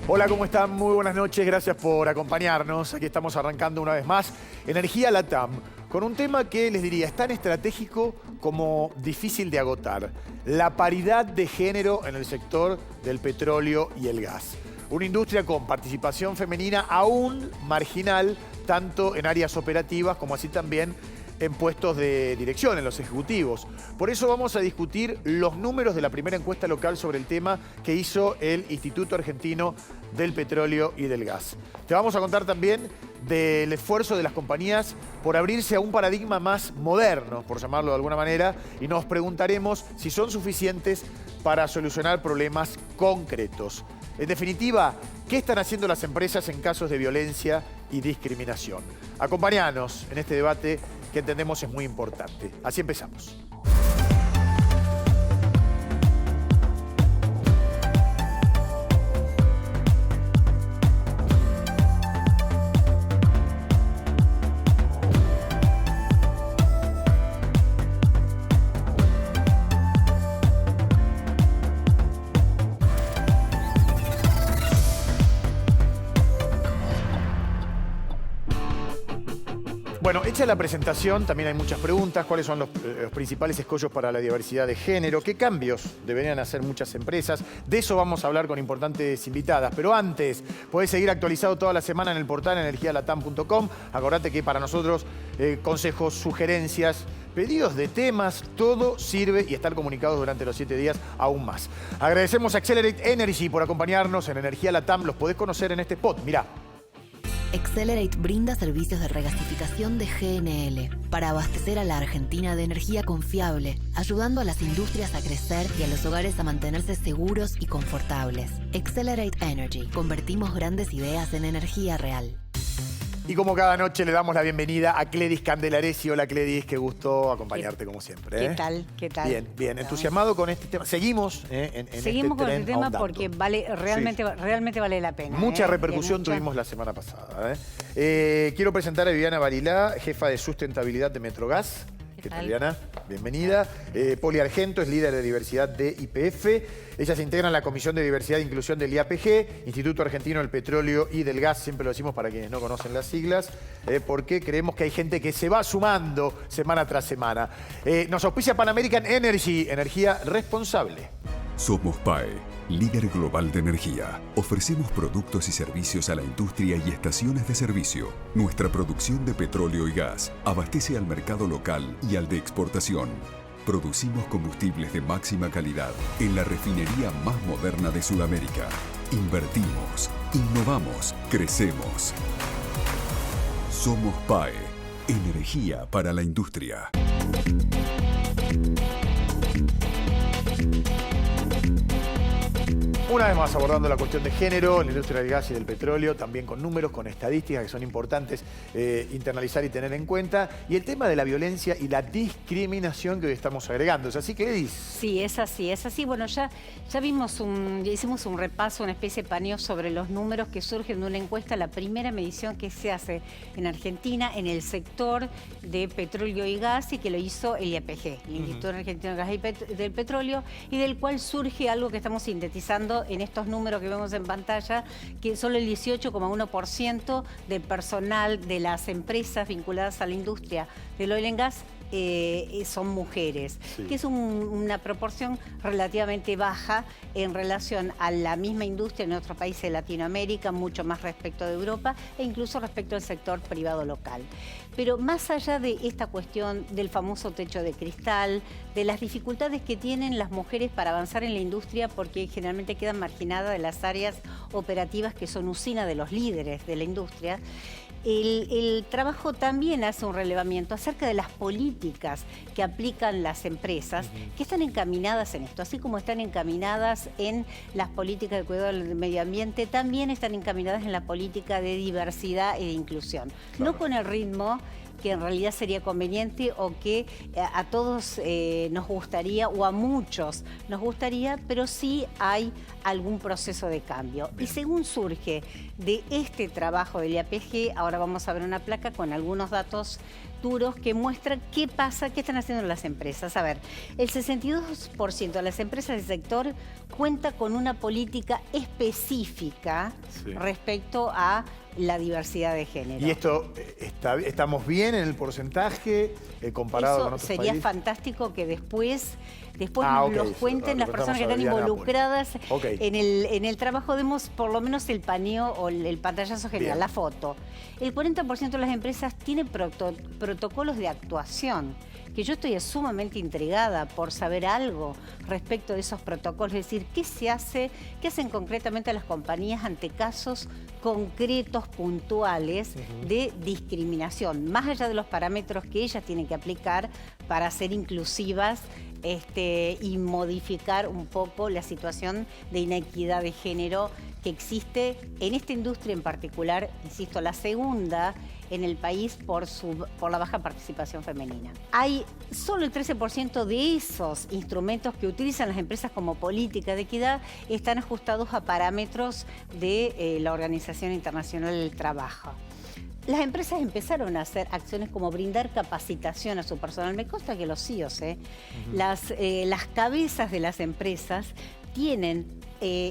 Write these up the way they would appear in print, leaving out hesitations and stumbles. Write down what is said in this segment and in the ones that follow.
Hola, ¿cómo están? Muy buenas noches, gracias por acompañarnos. Aquí estamos arrancando una vez más Energía Latam, con un tema que les diría es tan estratégico como difícil de agotar: la paridad de género en el sector del petróleo y el gas. Una industria con participación femenina aún marginal, tanto en áreas operativas como así también en puestos de dirección, en los ejecutivos. Por eso vamos a discutir los números de la primera encuesta local sobre el tema que hizo el Instituto Argentino del Petróleo y del Gas. Te vamos a contar también del esfuerzo de las compañías por abrirse a un paradigma más moderno, por llamarlo de alguna manera, y nos preguntaremos si son suficientes para solucionar problemas concretos. En definitiva, ¿qué están haciendo las empresas en casos de violencia y discriminación? Acompáñanos en este debate que entendemos es muy importante. Así empezamos. Bueno, hecha la presentación, también hay muchas preguntas. ¿Cuáles son los principales escollos para la diversidad de género? ¿Qué cambios deberían hacer muchas empresas? De eso vamos a hablar con importantes invitadas. Pero antes, podés seguir actualizado toda la semana en el portal energialatam.com. Acordate que para nosotros consejos, sugerencias, pedidos de temas, todo sirve, y estar comunicados durante los 7 días aún más. Agradecemos a Accelerate Energy por acompañarnos en Energía Latam. Los podés conocer en este spot. Mirá. Accelerate brinda servicios de regasificación de GNL para abastecer a la Argentina de energía confiable, ayudando a las industrias a crecer y a los hogares a mantenerse seguros y confortables. Accelerate Energy. Convertimos grandes ideas en energía real. Y como cada noche le damos la bienvenida a Cledis Candelaresi. Hola Cledis, qué gusto acompañarte como siempre. ¿Qué tal? ¿Qué tal? Bien, bien. Entusiasmado con este tema. Seguimos Seguimos con este tema ahondando. porque realmente vale la pena. Mucha repercusión tuvimos la semana pasada. Quiero presentar a Viviana Barilá, jefa de sustentabilidad de Metrogas. ¿Qué tal, Viviana? Bienvenida. Poli Argento es líder de diversidad de YPF. Ella se integra en la Comisión de Diversidad e Inclusión del IAPG, Instituto Argentino del Petróleo y del Gas. Siempre lo decimos para quienes no conocen las siglas, porque creemos que hay gente que se va sumando semana tras semana. Nos auspicia Pan American Energy, energía responsable. Somos PAE, líder global de energía. Ofrecemos productos y servicios a la industria y estaciones de servicio. Nuestra producción de petróleo y gas abastece al mercado local y al de exportación. Producimos combustibles de máxima calidad en la refinería más moderna de Sudamérica. Invertimos, innovamos, crecemos. Somos PAE, energía para la industria. Una vez más abordando la cuestión de género en la industria del gas y del petróleo, también con números, con estadísticas que son importantes internalizar y tener en cuenta. Y el tema de la violencia y la discriminación que hoy estamos agregando. ¿Es así, Cledis? Sí, es así, es así. Bueno, ya hicimos un repaso, una especie de paneo sobre los números que surgen de una encuesta, la primera medición que se hace en Argentina en el sector de petróleo y gas, y que lo hizo el IAPG, el Instituto Argentino del Gas y del Petróleo, y del cual surge algo que estamos sintetizando en estos números que vemos en pantalla, que solo el 18,1% del personal de las empresas vinculadas a la industria del oil and gas son mujeres, sí, que es una proporción relativamente baja en relación a la misma industria en otros países de Latinoamérica, mucho más respecto de Europa e incluso respecto al sector privado local. Pero más allá de esta cuestión del famoso techo de cristal, de las dificultades que tienen las mujeres para avanzar en la industria, porque generalmente quedan marginadas de las áreas operativas que son usina de los líderes de la industria, el trabajo también hace un relevamiento acerca de las políticas que aplican las empresas que están encaminadas en esto. Así como están encaminadas en las políticas de cuidado del medio ambiente, también están encaminadas en la política de diversidad e de inclusión. Claro. No con el ritmo que en realidad sería conveniente o que a todos nos gustaría, o a muchos nos gustaría, pero sí hay algún proceso de cambio. Bien. Y según surge de este trabajo del IAPG, ahora vamos a ver una placa con algunos datos futuros que muestran qué pasa, qué están haciendo las empresas. A ver, el 62% de las empresas del sector cuenta con una política específica respecto a la diversidad de género. ¿Y esto estamos bien en el porcentaje comparado con otros países? Sería fantástico que después ok, los cuenten las personas que están involucradas en el trabajo. Demos por lo menos el paneo o el pantallazo general, la foto. El 40% de las empresas tienen protocolos de actuación, que yo estoy sumamente intrigada por saber algo respecto de esos protocolos. Es decir, ¿qué se hace, qué hacen concretamente las compañías ante casos concretos, puntuales de discriminación, más allá de los parámetros que ellas tienen que aplicar para ser inclusivas y modificar un poco la situación de inequidad de género que existe en esta industria en particular, insisto, la segunda en el país por la baja participación femenina. Hay solo el 13% de esos instrumentos que utilizan las empresas como política de equidad están ajustados a parámetros de la Organización Internacional del Trabajo. Las empresas empezaron a hacer acciones como brindar capacitación a su personal. Me consta que los CEOs, las cabezas de las empresas tienen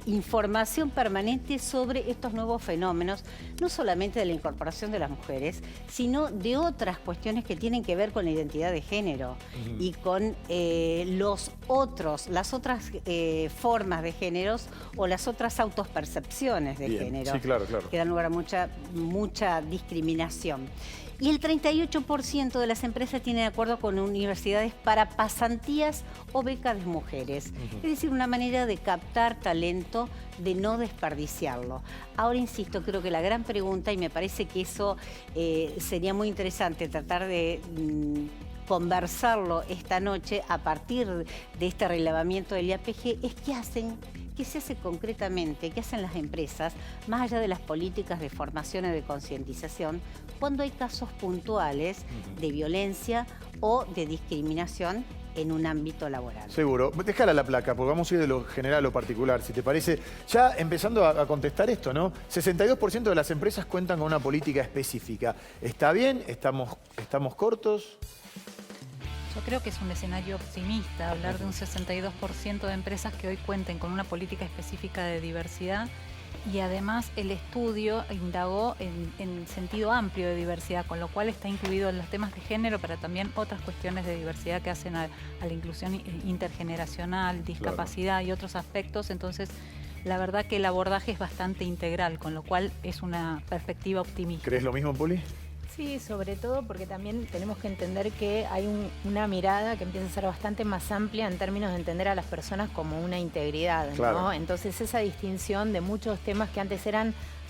información permanente sobre estos nuevos fenómenos, no solamente de la incorporación de las mujeres, sino de otras cuestiones que tienen que ver con la identidad de género y con las otras formas de géneros o las otras autopercepciones de género. Sí, claro. Que dan lugar a mucha discriminación. Y el 38% de las empresas tienen acuerdo con universidades para pasantías o becas de mujeres. Es decir, una manera de captar talento, de no desperdiciarlo. Ahora, insisto, creo que la gran pregunta, y me parece que eso sería muy interesante tratar de conversarlo esta noche a partir de este relevamiento del IAPG, es qué hacen. ¿Qué se hace concretamente? ¿Qué hacen las empresas, más allá de las políticas de formación y de concientización, cuando hay casos puntuales de violencia o de discriminación en un ámbito laboral? Seguro. Déjala la placa, porque vamos a ir de lo general a lo particular, si te parece. Ya empezando a contestar esto, ¿no? 62% de las empresas cuentan con una política específica. ¿Está bien? ¿Estamos cortos? Yo creo que es un escenario optimista hablar de un 62% de empresas que hoy cuenten con una política específica de diversidad, y además el estudio indagó en sentido amplio de diversidad, con lo cual está incluido en los temas de género, pero también otras cuestiones de diversidad que hacen a la inclusión intergeneracional, discapacidad y otros aspectos. Entonces, la verdad que el abordaje es bastante integral, con lo cual es una perspectiva optimista. ¿Crees lo mismo, Poli? Sí, sobre todo porque también tenemos que entender que hay una mirada que empieza a ser bastante más amplia en términos de entender a las personas como una integridad, claro, ¿no? Entonces esa distinción de muchos temas que antes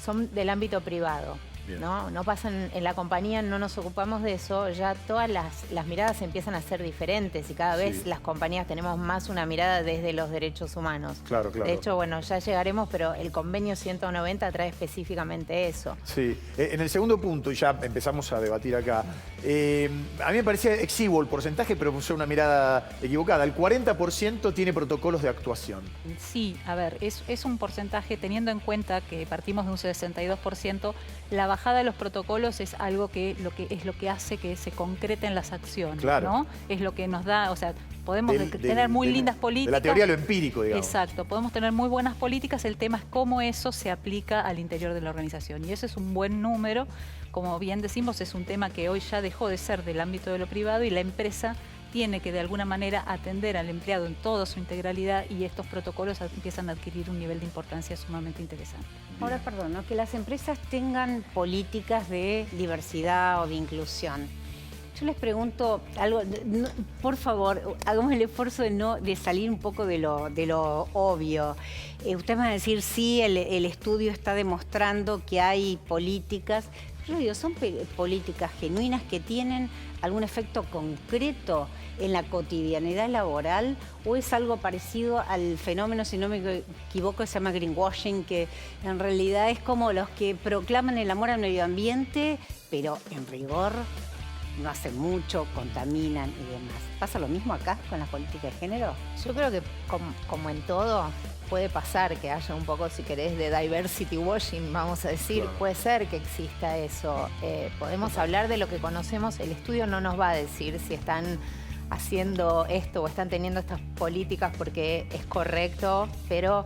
son del ámbito privado. No pasan en la compañía, no nos ocupamos de eso, ya todas las miradas empiezan a ser diferentes y cada vez las compañías tenemos más una mirada desde los derechos humanos. Claro. De hecho, bueno, ya llegaremos, pero el convenio 190 trae específicamente eso. Sí, en el segundo punto, y ya empezamos a debatir acá, a mí me parecía exiguo el porcentaje, pero puse una mirada equivocada. El 40% tiene protocolos de actuación. Sí, a ver, es un porcentaje, teniendo en cuenta que partimos de un 62%, la bajada de los protocolos es algo que lo que hace que se concreten las acciones, claro, ¿no? Es lo que nos da, o sea, podemos tener muy lindas políticas. De la teoría a lo empírico, digamos. Exacto, podemos tener muy buenas políticas, el tema es cómo eso se aplica al interior de la organización. Y ese es un buen número, como bien decimos, es un tema que hoy ya dejó de ser del ámbito de lo privado y la empresa tiene que de alguna manera atender al empleado en toda su integralidad, y estos protocolos empiezan a adquirir un nivel de importancia sumamente interesante. Ahora, perdón, ¿no? Que las empresas tengan políticas de diversidad o de inclusión. Yo les pregunto algo, por favor, hagamos el esfuerzo de salir un poco de lo obvio. Ustedes van a decir, sí, el estudio está demostrando que hay políticas. Yo digo, ¿son políticas genuinas que tienen algún efecto concreto en la cotidianidad laboral, o es algo parecido al fenómeno, si no me equivoco, que se llama greenwashing, que en realidad es como los que proclaman el amor al medio ambiente, pero en rigor no hacen mucho, contaminan y demás. ¿Pasa lo mismo acá con las políticas de género? Yo creo que como en todo puede pasar que haya un poco, si querés, de diversity washing, vamos a decir. Claro. Puede ser que exista eso. Podemos hablar de lo que conocemos. El estudio no nos va a decir si están haciendo esto o están teniendo estas políticas porque es correcto, pero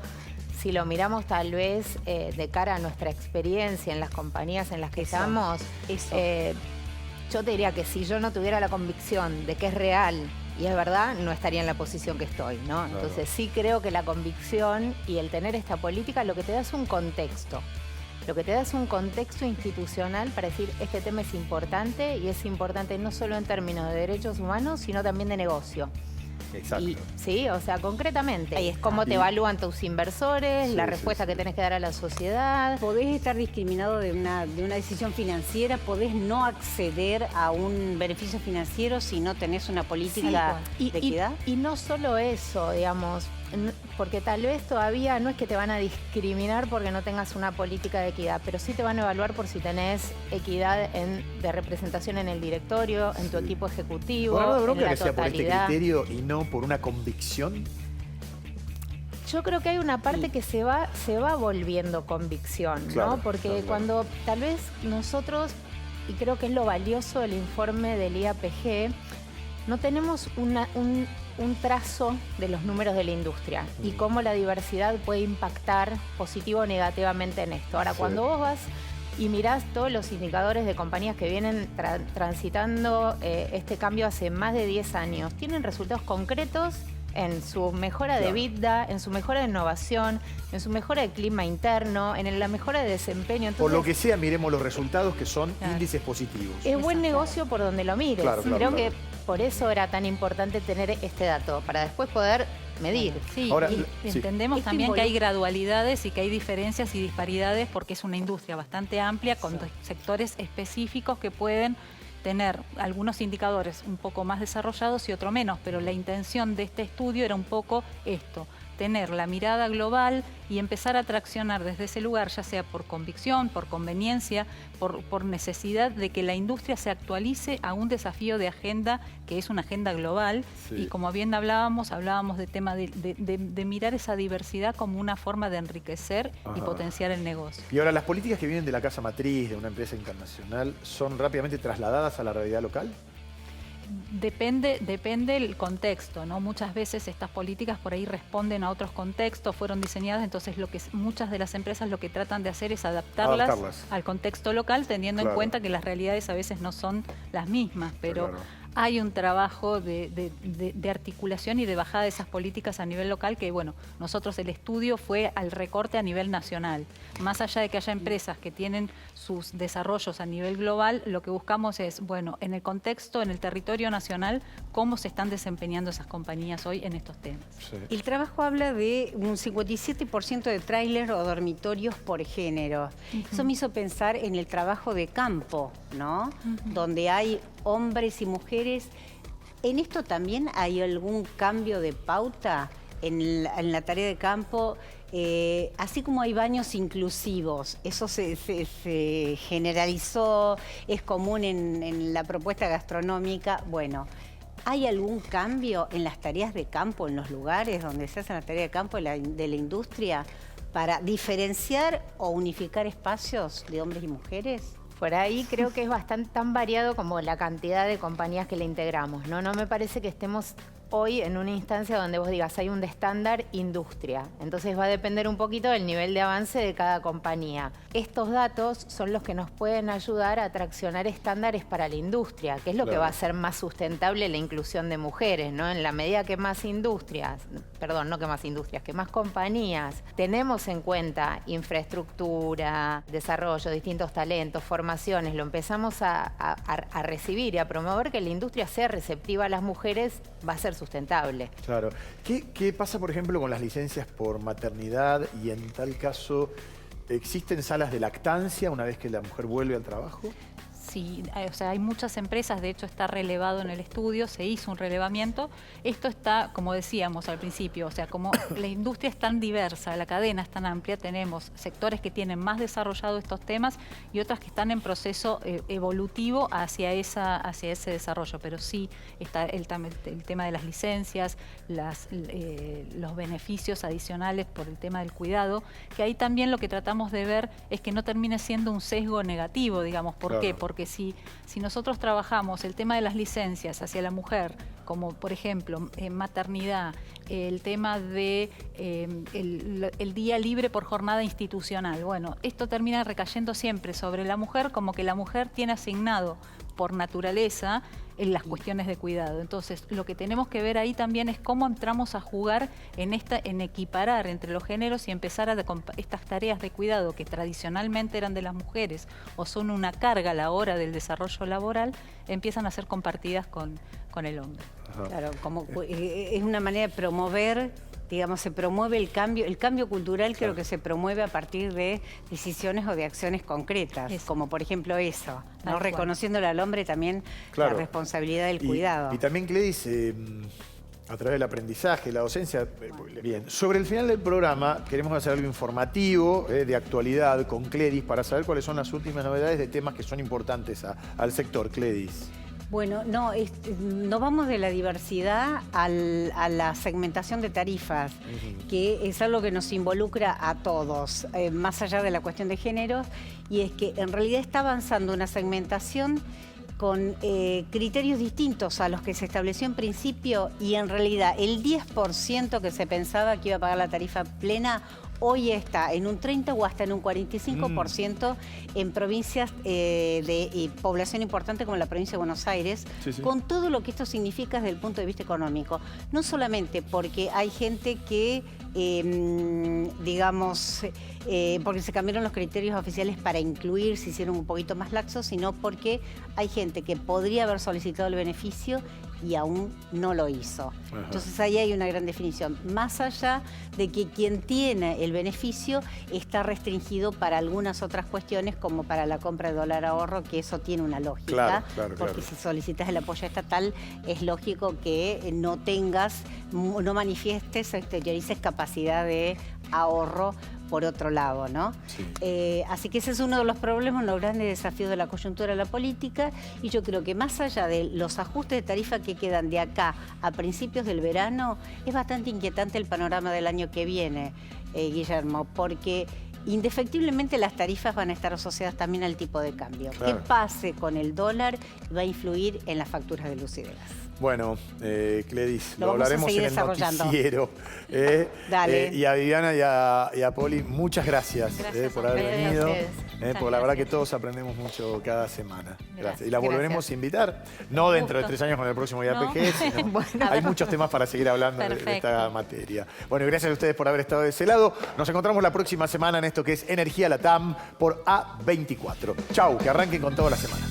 si lo miramos tal vez de cara a nuestra experiencia en las compañías en las que estamos, yo te diría que si yo no tuviera la convicción de que es real y es verdad, no estaría en la posición que estoy, ¿no? Claro. Entonces sí creo que la convicción y el tener esta política lo que te da es un contexto. Lo que te da es un contexto institucional para decir este tema es importante y es importante no solo en términos de derechos humanos, sino también de negocio. Exacto. Y, sí, o sea, concretamente, Ahí está. cómo te evalúan tus inversores, Sí, la sí, respuesta sí. que tenés que dar a la sociedad. ¿Podés estar discriminado de una decisión financiera? ¿Podés no acceder a un beneficio financiero si no tenés una política Sí, de equidad? y no solo eso, digamos, porque tal vez todavía no es que te van a discriminar porque no tengas una política de equidad, pero sí te van a evaluar por si tenés equidad de representación en el directorio, en tu equipo ejecutivo, ¿Por la en bronca la que sea por este totalidad. criterio y no por una convicción? Yo creo que hay una parte que se va volviendo convicción, Claro, ¿no? Porque claro. cuando tal vez nosotros, y creo que es lo valioso del informe del IAPG, no tenemos un trazo de los números de la industria y cómo la diversidad puede impactar positivo o negativamente en esto. Ahora, Sí. cuando vos vas y mirás todos los indicadores de compañías que vienen transitando este cambio hace más de 10 años, tienen resultados concretos en su mejora de Claro. EBITDA, en su mejora de innovación, en su mejora de clima interno, en la mejora de desempeño. Por lo Entonces, que sea, miremos los resultados que son Claro. índices positivos. es buen Exacto. negocio por donde lo mires. Claro, claro, Creo claro. que por eso era tan importante tener este dato, para después poder medir. Sí, Ahora, y sí. entendemos Esto también que hay involucra- gradualidades y que hay diferencias y disparidades porque es una industria bastante amplia con sectores específicos que pueden tener algunos indicadores un poco más desarrollados y otro menos, pero la intención de este estudio era un poco esto, tener la mirada global y empezar a traccionar desde ese lugar, ya sea por convicción, por conveniencia, por necesidad de que la industria se actualice a un desafío de agenda que es una agenda global. Sí. Y como bien hablábamos de tema de mirar esa diversidad como una forma de enriquecer y Ajá. potenciar el negocio. Y ahora, ¿las políticas que vienen de la casa matriz, de una empresa internacional, son rápidamente trasladadas a la realidad local? Depende del contexto, ¿no? Muchas veces estas políticas por ahí responden a otros contextos, fueron diseñadas, entonces muchas de las empresas lo que tratan de hacer es adaptarlas al contexto local, teniendo Claro. en cuenta que las realidades a veces no son las mismas, pero Claro. hay un trabajo de articulación y de bajada de esas políticas a nivel local que, bueno, nosotros el estudio fue al recorte a nivel nacional. Más allá de que haya empresas que tienen sus desarrollos a nivel global, lo que buscamos es, bueno, en el contexto, en el territorio nacional, cómo se están desempeñando esas compañías hoy en estos temas. Sí. El trabajo habla de un 57% de tráiler o dormitorios por género. Eso me hizo pensar en el trabajo de campo, ¿no? Donde hay hombres y mujeres. ¿En esto también hay algún cambio de pauta en la tarea de campo? Así como hay baños inclusivos, eso se generalizó, es común en la propuesta gastronómica. Bueno, ¿hay algún cambio en las tareas de campo, en los lugares donde se hacen las tareas de campo de la industria para diferenciar o unificar espacios de hombres y mujeres? Por ahí creo que es bastante tan variado como la cantidad de compañías que le integramos, ¿no? No me parece que estemos hoy en una instancia donde vos digas hay un estándar industria. Entonces va a depender un poquito del nivel de avance de cada compañía. Estos datos son los que nos pueden ayudar a traccionar estándares para la industria, que es lo que Claro. va a hacer más sustentable la inclusión de mujeres, ¿no? En la medida que más industrias, perdón, no que más industrias, que más compañías tenemos en cuenta infraestructura, desarrollo, distintos talentos, formaciones, lo empezamos a recibir y a promover que la industria sea receptiva a las mujeres, va a ser sustentable. Claro. ¿Qué pasa, por ejemplo, con las licencias por maternidad y en tal caso, existen salas de lactancia una vez que la mujer vuelve al trabajo? sí, o sea, hay muchas empresas, de hecho está relevado en el estudio, se hizo un relevamiento. Esto está, como decíamos al principio, o sea, como la industria es tan diversa, la cadena es tan amplia, tenemos sectores que tienen más desarrollado estos temas y otras que están en proceso evolutivo hacia ese desarrollo. Pero sí está el tema de las licencias, los beneficios adicionales por el tema del cuidado, que ahí también lo que tratamos de ver es que no termine siendo un sesgo negativo, digamos. ¿Por qué? Porque si nosotros trabajamos el tema de las licencias hacia la mujer, como por ejemplo maternidad, el tema de el día libre por jornada institucional, bueno, esto termina recayendo siempre sobre la mujer, como que la mujer tiene asignado por naturaleza en las cuestiones de cuidado. Entonces, lo que tenemos que ver ahí también es cómo entramos a jugar en equiparar entre los géneros y empezar estas tareas de cuidado que tradicionalmente eran de las mujeres o son una carga a la hora del desarrollo laboral, empiezan a ser compartidas con el hombre. Ajá. Claro, como es una manera de promover, digamos, se promueve el cambio cultural, creo que se promueve a partir de decisiones o de acciones concretas, como por ejemplo eso, ¿no? Reconociéndole al hombre también la responsabilidad del cuidado. Y también, Gledis, a través del aprendizaje, la docencia, bien. Sobre el final del programa queremos hacer algo informativo, de actualidad, con Gledis, para saber cuáles son las últimas novedades de temas que son importantes al sector. Gledis. Bueno, no vamos de la diversidad a la segmentación de tarifas, que es algo que nos involucra a todos, más allá de la cuestión de géneros, y es que en realidad está avanzando una segmentación con criterios distintos a los que se estableció en principio, y en realidad el 10% que se pensaba que iba a pagar la tarifa plena hoy está en un 30 o hasta en un 45% en provincias de población importante como la provincia de Buenos Aires, con todo lo que esto significa desde el punto de vista económico. No solamente porque hay gente que, digamos, porque se cambiaron los criterios oficiales para incluir, se hicieron un poquito más laxos, sino porque hay gente que podría haber solicitado el beneficio y aún no lo hizo. Ajá. Entonces ahí hay una gran definición. Más allá de que quien tiene el beneficio está restringido para algunas otras cuestiones, como para la compra de dólar ahorro, que eso tiene una lógica. Porque si solicitas el apoyo estatal, es lógico que no manifiestes o exteriorices capacidad de ahorro por otro lado, ¿no? Así que ese es uno de los problemas, uno de los grandes desafíos de la coyuntura de la política, y yo creo que más allá de los ajustes de tarifa que quedan de acá a principios del verano, es bastante inquietante el panorama del año que viene, Guillermo, porque indefectiblemente las tarifas van a estar asociadas también al tipo de cambio. ¿Qué pase con el dólar va a influir en las facturas de luz y de gas? Bueno, Gledis, lo hablaremos en el noticiero. Dale. Y a Viviana y a Poli, muchas gracias por haber venido. Porque la verdad que todos aprendemos mucho cada semana. Gracias. Y la volveremos a invitar, no dentro de 3 años con el próximo IAPG, sino hay muchos temas para seguir hablando de esta materia. Bueno, gracias a ustedes por haber estado de ese lado. Nos encontramos la próxima semana en esto que es Energía Latam por A24. Chau, que arranquen con toda la semana.